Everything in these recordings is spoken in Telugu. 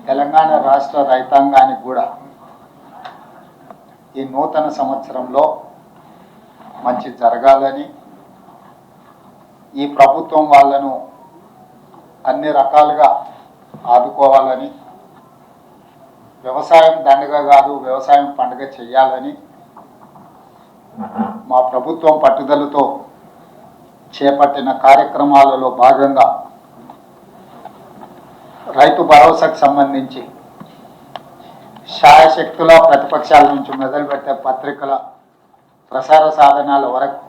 తెలంగాణ రాష్ట్ర రైతాంగానికి కూడా ఈ నూతన సంవత్సరంలో మంచి జరగాలని, ఈ ప్రభుత్వం వాళ్ళను అన్ని రకాలుగా ఆదుకోవాలని, వ్యవసాయం దండగ కాదు వ్యవసాయం పండుగ చేయాలని మా ప్రభుత్వం పట్టుదలతో చేపట్టిన కార్యక్రమాలలో భాగంగా రైతు భరోసాకు సంబంధించి శాయశక్తుల ప్రతిపక్షాల నుంచి మొదలుపెట్టే పత్రికల ప్రసార సాధనాల వరకు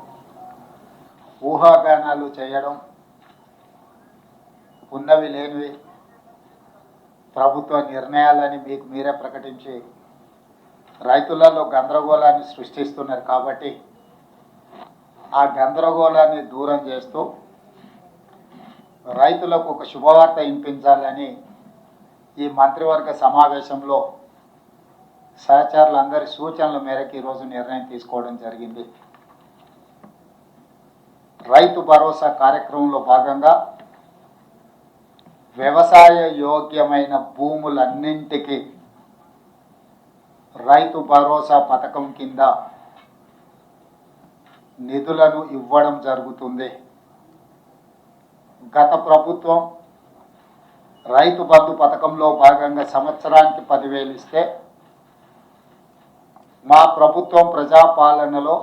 ఊహాగానాలు చేయడం, ఉన్నవి లేనివి ప్రభుత్వ నిర్ణయాలని మీకు మీరే ప్రకటించి రైతులలో గందరగోళాన్ని సృష్టిస్తున్నారు. కాబట్టి ఆ గందరగోళాన్ని దూరం చేస్తూ రైతులకు ఒక శుభవార్త వినిపించాలని ఈ మంత్రివర్గ సమావేశంలో సహచరులందరి సూచనల మేరకు ఈరోజు నిర్ణయం తీసుకోవడం జరిగింది. రైతు భరోసా కార్యక్రమంలో భాగంగా వ్యవసాయ యోగ్యమైన భూములన్నింటికి రైతు భరోసా పథకం కింద నిధులను ఇవ్వడం జరుగుతుంది. గత ప్రభుత్వం రైతు బంధు పథకంలో భాగంగా సంవత్సరానికి 10,000 ఇస్తే, మా ప్రభుత్వం ప్రజాపాలనలో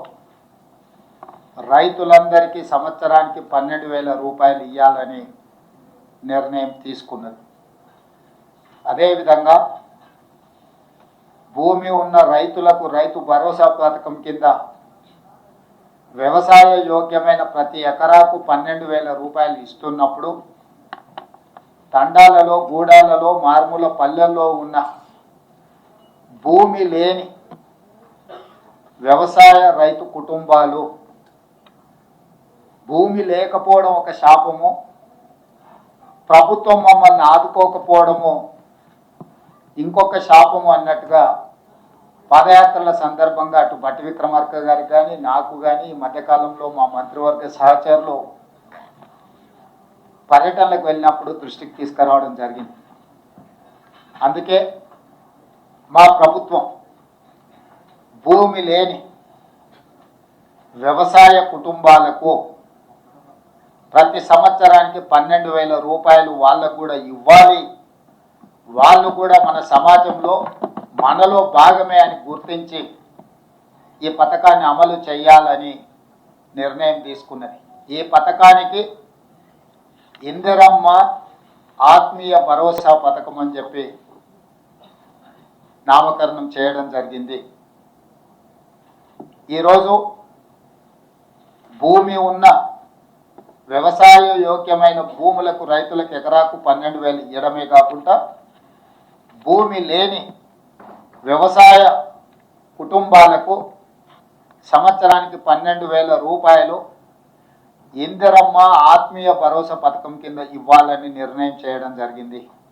రైతులందరికీ సంవత్సరానికి 12,000 రూపాయలు ఇవ్వాలని నిర్ణయం తీసుకున్నది. అదేవిధంగా భూమి ఉన్న రైతులకు రైతు భరోసా పథకం కింద వ్యవసాయ యోగ్యమైన ప్రతి ఎకరాకు 12,000 రూపాయలు ఇస్తున్నప్పుడు తండాలలో, గూడాలలో, మారుమూల పల్లెల్లో ఉన్న భూమి లేని వ్యవసాయ రైతు కుటుంబాలు, భూమి లేకపోవడం ఒక శాపము, ప్రభుత్వం మమ్మల్ని ఆదుకోకపోవడము ఇంకొక శాపము అన్నట్టుగా పాదయాత్రల సందర్భంగా అటు భట్టి విక్రమార్క గారికి కానీ నాకు కానీ ఈ మధ్యకాలంలో మా మంత్రివర్గ సహచరులు పర్యటనలకు వెళ్ళినప్పుడు దృష్టికి తీసుకురావడం జరిగింది. అందుకే మా ప్రభుత్వం భూమి లేని వ్యవసాయ కుటుంబాలకు ప్రతి సంవత్సరానికి 12,000 రూపాయలు వాళ్ళకు కూడా ఇవ్వాలి, వాళ్ళు కూడా మన సమాజంలో మనలో భాగమే అని గుర్తించి ఈ పథకాన్ని అమలు చేయాలని నిర్ణయం తీసుకున్నది. ఈ పథకానికి ఇందిరమ్మ ఆత్మీయ భరోసా పథకం అని చెప్పి నామకరణం చేయడం జరిగింది. ఈరోజు భూమి ఉన్న వ్యవసాయ యోగ్యమైన భూములకు రైతులకు ఎకరాకు 12,000 ఇవ్వడమే కాకుండా భూమి లేని వ్యవసాయ కుటుంబాలకు సంవత్సరానికి 12,000 రూపాయలు ఇందిరమ్మ ఆత్మీయ భరోసా పథకం కింద ఇవ్వాలని నిర్ణయం చేయడం జరిగింది.